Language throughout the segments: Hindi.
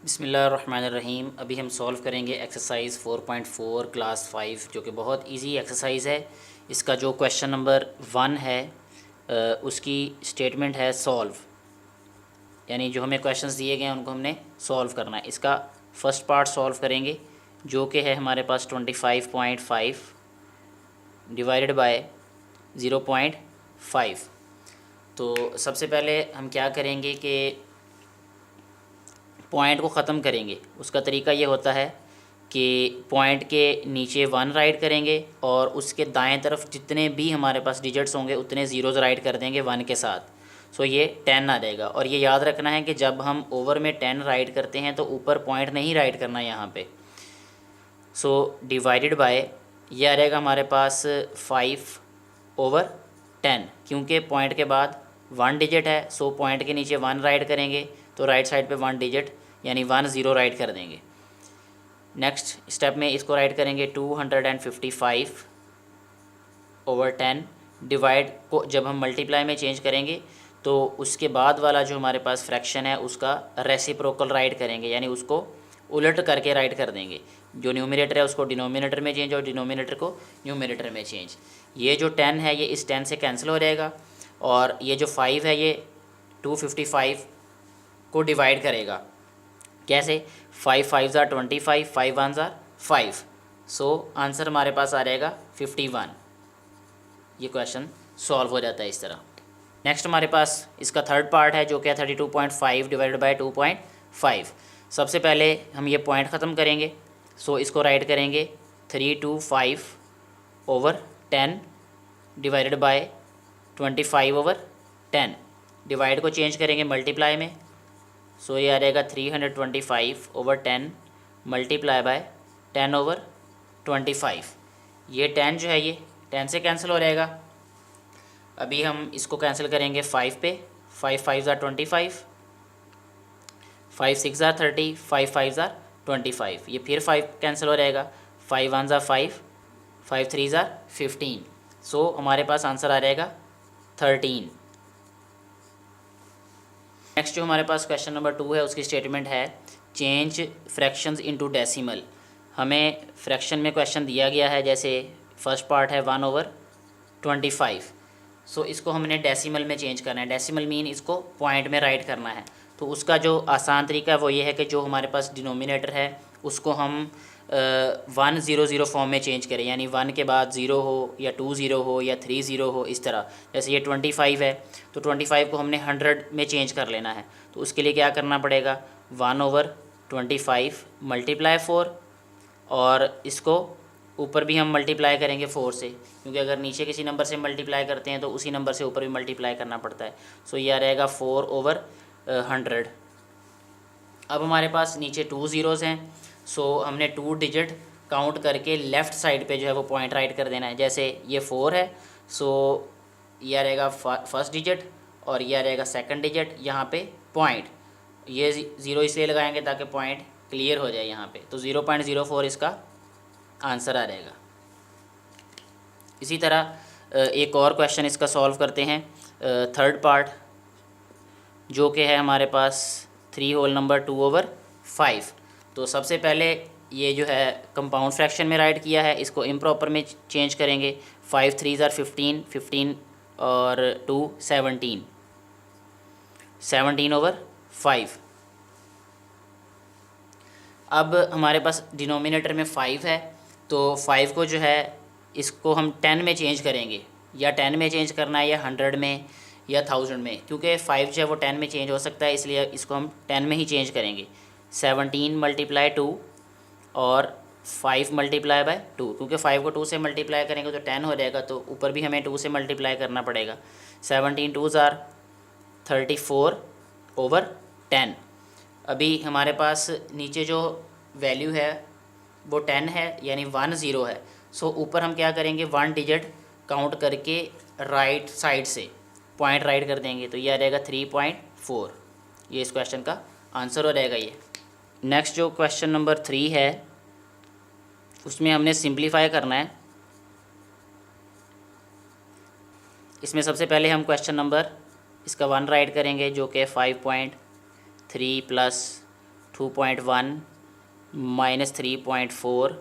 बिस्मिल्लाहिर्रहमानिर्रहीम। अभी हम सॉल्व करेंगे एक्सरसाइज 4.4 क्लास 5, जो कि बहुत इजी एक्सरसाइज है। इसका जो क्वेश्चन नंबर 1 है उसकी स्टेटमेंट है सॉल्व, यानी जो हमें क्वेश्चंस दिए गए हैं उनको हमने सॉल्व करना है। इसका फर्स्ट पार्ट सॉल्व करेंगे जो कि है हमारे पास 25.5 डिवाइडेड बाय 0.5। तो सबसे पहले हम क्या करेंगे कि पॉइंट को ख़त्म करेंगे। उसका तरीका ये होता है कि पॉइंट के नीचे 1 राइट करेंगे और उसके दाएं तरफ जितने भी हमारे पास डिजिट्स होंगे उतने ज़ीरोज़ राइट कर देंगे 1 के साथ। सो ये 10 आ जाएगा। और ये याद रखना है कि जब हम ओवर में 10 राइट करते हैं तो ऊपर पॉइंट नहीं राइट करना यहाँ पे। सो डिवाइडेड बाय ये आ जाएगा हमारे पास 5/10, क्योंकि पॉइंट के बाद 1 डिजिट है। सो पॉइंट के नीचे 1 राइट करेंगे तो राइट साइड पे 1 डिजिट यानी 10 राइट कर देंगे। नेक्स्ट स्टेप में इसको राइट करेंगे 255/10। डिवाइड को जब हम मल्टीप्लाई में चेंज करेंगे तो उसके बाद वाला जो हमारे पास फ्रैक्शन है उसका रेसिप्रोकल राइट करेंगे, यानी उसको उलट करके राइट कर देंगे। जो न्यूमरेटर है उसको डिनोमिनेटर में चेंज और डिनोमिनेटर को न्यूमरेटर में चेंज। ये जो 10 है ये इस 10 से कैंसिल हो जाएगा और ये जो 5 है ये 255 को डिवाइड करेगा। कैसे? 5 5 ज़ार 25, 5 1 ज़ार 5। सो आंसर हमारे पास आ जाएगा 51। ये क्वेश्चन सॉल्व हो जाता है इस तरह। नेक्स्ट हमारे पास इसका थर्ड पार्ट है जो क्या 32.5 डिवाइडेड बाई 2.5। सबसे पहले हम ये पॉइंट ख़त्म करेंगे। सो इसको राइट करेंगे 325/10 डिवाइडेड बाय 25/10। डिवाइड को चेंज करेंगे मल्टीप्लाई में। सो ये आ जाएगा 325/10 मल्टीप्लाई बाय 10/25। ये 10 जो है ये 10 से कैंसिल हो जाएगा। अभी हम इसको कैंसिल करेंगे 5 पे। 5 5 ज़ार 25, 5 6 ज़ार 30, 5 5 ज़ार 25। ये फिर 5 कैंसिल हो जाएगा। 5 1 ज़ार 5, 5 3 ज़ार 15। सो हमारे पास आंसर आ जाएगा 13। नेक्स्ट जो हमारे पास क्वेश्चन नंबर 2 है उसकी स्टेटमेंट है चेंज फ्रैक्शंस इनटू डेसिमल। हमें फ्रैक्शन में क्वेश्चन दिया गया है, जैसे फर्स्ट पार्ट है 1/25। सो इसको हमने डेसिमल में चेंज करना है। डेसिमल मीन इसको पॉइंट में राइट करना है। तो उसका जो आसान तरीका है वो ये है कि जो हमारे पास डिनोमिनेटर है उसको हम 100 फॉर्म में चेंज करें, यानी 1 के बाद 0 हो या 20 हो या 30 हो, इस तरह। जैसे ये 25 है तो 25 को हमने 100 में चेंज कर लेना है। तो उसके लिए क्या करना पड़ेगा 1/25 मल्टीप्लाई 4, और इसको ऊपर भी हम मल्टीप्लाई करेंगे 4 से, क्योंकि अगर नीचे किसी नंबर से मल्टीप्लाई करते हैं तो उसी नंबर से ऊपर भी मल्टीप्लाई करना पड़ता है। सो ये आ रहेगा 4/100। अब हमारे पास नीचे 2 ज़ीरोज़ हैं। सो हमने 2 डिजिट काउंट करके लेफ़्ट साइड पे जो है वो पॉइंट राइट कर देना है। जैसे ये 4 है, सो यह रहेगा फर्स्ट डिजिट और यह रहेगा सेकंड डिजिट। यहाँ पे पॉइंट ये 0 इसलिए लगाएंगे ताकि पॉइंट क्लियर हो जाए यहाँ पे। तो 0.04 इसका आंसर आ जाएगा। इसी तरह एक और क्वेश्चन इसका सॉल्व करते हैं, थर्ड पार्ट, जो कि है हमारे पास 3 होल नंबर 2/5। तो सबसे पहले ये जो है कंपाउंड फ्रैक्शन में राइट किया है, इसको इम्प्रॉपर में चेंज करेंगे। 5 3 ज़ार 15, 15 और 2 17, 17/5। अब हमारे पास डिनोमिनेटर में 5 है तो 5 को जो है इसको हम 10 में चेंज करेंगे, या 10 में चेंज करना है या 100 में या 1000 में, क्योंकि 5 जो है वो 10 में चेंज हो सकता है, इसलिए इसको हम 10 में ही चेंज करेंगे। 17 × 2 और 5 × 2, क्योंकि 5 को 2 से मल्टीप्लाई करेंगे तो 10 हो जाएगा, तो ऊपर भी हमें 2 से मल्टीप्लाई करना पड़ेगा। 17 2 ज़ार 34/10। अभी हमारे पास नीचे जो वैल्यू है वो 10 है, यानी 10 है। सो ऊपर हम क्या करेंगे 1 डिजिट काउंट करके राइट साइड से पॉइंट राइट कर देंगे। तो ये आ जाएगा 3.4। ये इस क्वेश्चन का आंसर हो जाएगा ये। नेक्स्ट जो क्वेश्चन नंबर 3 है उसमें हमने सिंप्लीफाई करना है। इसमें सबसे पहले हम क्वेश्चन नंबर इसका 1 राइट करेंगे, जो कि 5.3 + 2.1 माइनस 3.4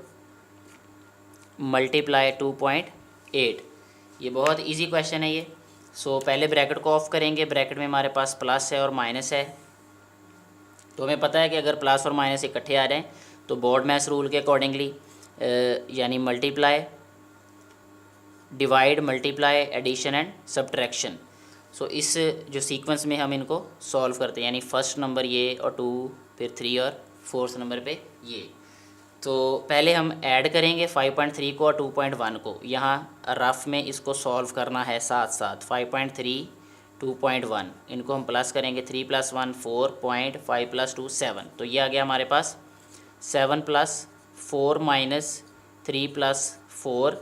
मल्टीप्लाई 2.8। ये बहुत इजी क्वेश्चन है ये। सो पहले ब्रैकेट को ऑफ करेंगे, ब्रैकेट में हमारे पास प्लस है और माइनस है, तो हमें पता है कि अगर प्लस और माइनस इकट्ठे आ रहे हैं तो बोर्ड मैथ्स रूल के अकॉर्डिंगली यानी multiply, divide, multiply, addition and subtraction. So इस जो सीक्वेंस में हम इनको सॉल्व करते हैं, यानी फर्स्ट नंबर ये और 2, फिर 3 और फोर्थ नंबर पे ये। तो पहले हम ऐड करेंगे 5.3 को और 2.1 को, यहाँ रफ में इसको सॉल्व करना है साथ साथ। 5.3 2.1 इनको हम प्लस करेंगे, 3 + 1 4, 5 + 2 7, तो ये आ गया हमारे पास 7 + 4 - 3 + 4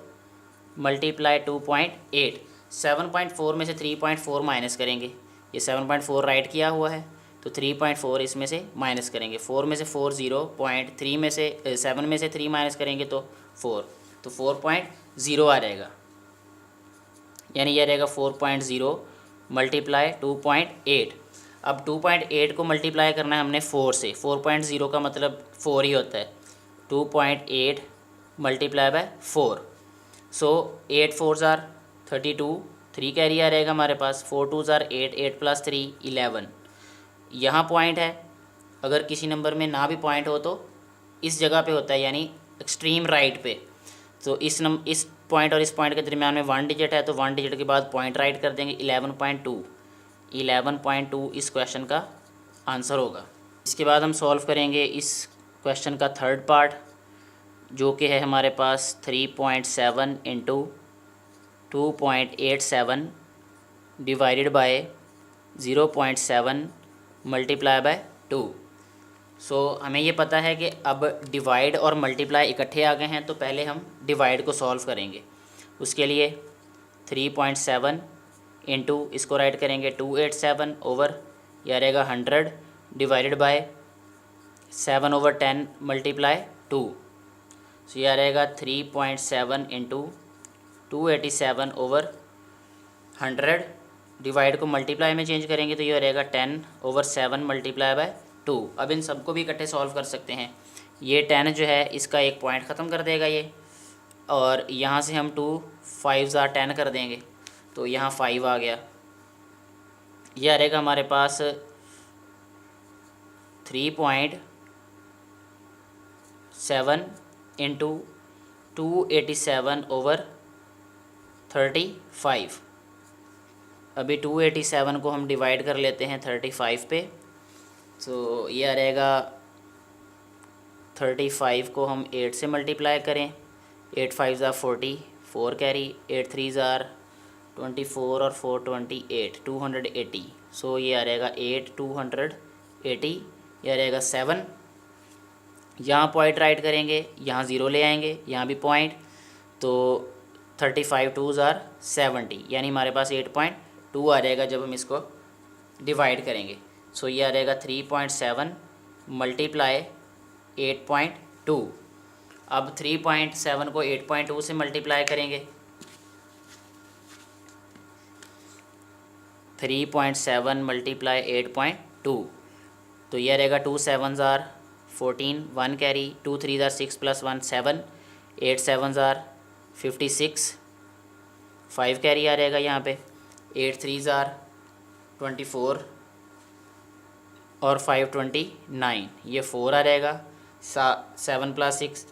मल्टीप्लाई 2.8। 7.4 में से 3.4 माइनस करेंगे, ये 7.4 राइट किया हुआ है, तो 3.4 इसमें से माइनस करेंगे। 4 में से 4 0.3 में से 7 में से 3 माइनस करेंगे तो 4, तो 4.0 आ जाएगा, यानी यह रहेगा 4.0 मल्टीप्लाई 2.8। अब 2.8 को मल्टीप्लाई करना है हमने 4 से, 4.0 का मतलब 4 ही होता है, 2.8 multiply by 4। So 8 4s are 32, 3 carry आ रहेगा हमारे पास, 4 2s are 8, 8 + 3 11। यहाँ पॉइंट है, अगर किसी नंबर में ना भी पॉइंट हो तो इस जगह पे होता है, यानी एक्सट्रीम राइट पे। तो इस पॉइंट और इस पॉइंट के दरमियान में 1 डिजिट है, तो 1 डिजिट के बाद पॉइंट राइट कर देंगे। 11.2 इस क्वेश्चन का आंसर होगा। इसके बाद हम सॉल्व करेंगे इस क्वेश्चन का थर्ड पार्ट, जो कि है हमारे पास 3.7 × 2.87 डिवाइडेड बाय 0.7 मल्टीप्लाई बाय 2। सो हमें ये पता है कि अब डिवाइड और मल्टीप्लाई इकट्ठे आ गए हैं, तो पहले हम डिवाइड को सॉल्व करेंगे। उसके लिए 3.7 × इसको राइट करेंगे 287 ओवर, यह रहेगा 100 डिवाइडेड बाय 7/10 मल्टीप्लाई 2। सो यह रहेगा 3.7 × 287 ओवर 100, डिवाइड को मल्टीप्लाई में चेंज करेंगे तो यह रहेगा 10/7 मल्टीप्लाई बाय 2। अब इन सबको भी इकट्ठे सॉल्व कर सकते हैं। ये 10 जो है इसका एक पॉइंट ख़त्म कर देगा ये, और यहाँ से हम 2 5s are 10 कर देंगे, तो यहाँ 5 आ गया। यह रहेगा हमारे पास 3.7 × 287 ओवर 35। अभी 287 को हम डिवाइड कर लेते हैं 35 पे, तो यह रहेगा 35 को हम 8 से मल्टीप्लाई करें, 8 5s are 40, 4 carry, 8 3s are 24 और 4 28, 280। सो ये आ रहेगा 8 280, यह रहेगा 7। यहाँ पॉइंट राइट करेंगे, यहाँ 0 ले आएंगे, यहाँ भी पॉइंट, तो 35 2s are 70, यानी हमारे पास 8.2 आ जाएगा जब हम इसको डिवाइड करेंगे। सो ये आ रहेगा 3.7 मल्टीप्लाई 8.2। अब 3.7 को 8.2 से मल्टीप्लाई करेंगे, 3.7 मल्टीप्लाई 8.2, तो यह रहेगा 2 7s are 14, 1 carry, 2 3s are 6 + 1 7, 8 7s are 56, 5 carry आ रहेगा यहाँ पे, 8 3s are 24 और 5 29, ये 4 आ रहेगा। 7 + 6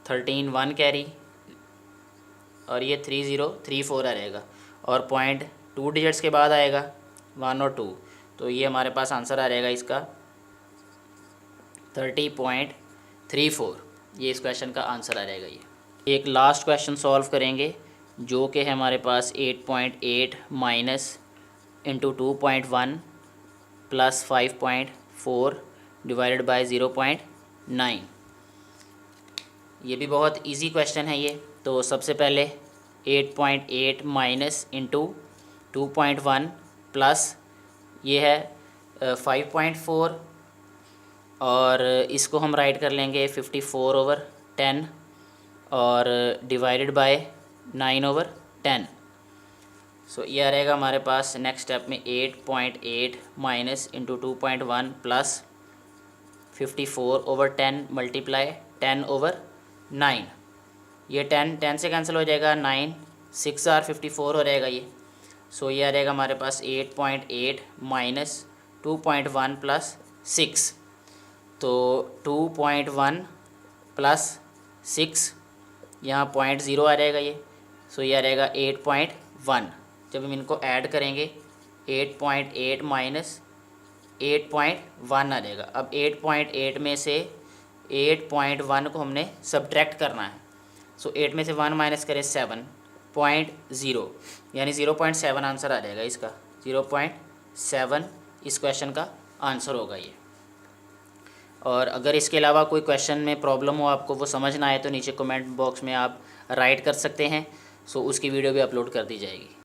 13, 1 कैरी, और ये 3034 आ रहेगा, और पॉइंट 2 डिजिट्स के बाद आएगा 1 और 2, तो ये हमारे पास आंसर आ रहेगा इसका 30.34। ये इस क्वेश्चन का आंसर आ रहेगा। ये एक लास्ट क्वेश्चन सॉल्व करेंगे, जो कि है हमारे पास 8.8 minus into 2.1 plus 5.4 divided by 0.9। ये भी बहुत इजी क्वेश्चन है ये। तो सबसे पहले 8.8 माइनस इंटू 2.1 प्लस ये है 5.4, और इसको हम राइट कर लेंगे 54/10 और डिवाइडेड बाय 9/10। सो यह रहेगा हमारे पास नेक्स्ट स्टेप में 8.8 माइनस इंटू 2.1 प्लस 54/10 मल्टीप्लाई 10/9, ये 10 से कैंसिल हो जाएगा, 9 6 आर 54 हो रहेगा ये। सो ये आ रहेगा हमारे पास 8.8 माइनस 2.1 प्लस 6, तो 2.1 प्लस 6 यहाँ 0.0 आ रहेगा ये। सो ये आ रहेगा 8.1। जब हम इनको ऐड करेंगे 8.8 माइनस 8.1 आ जाएगा। अब 8.8 में से 8.1 को हमने सब्ट्रैक्ट करना है। सो 8 में से 1 माइनस करें 7.0, यानी 0.7 आंसर आ जाएगा इसका। 0.7 इस क्वेश्चन का आंसर होगा ये। और अगर इसके अलावा कोई क्वेश्चन में प्रॉब्लम हो, आपको वो समझ ना आए, तो नीचे कमेंट बॉक्स में आप राइट कर सकते हैं। सो उसकी वीडियो भी अपलोड कर दी जाएगी।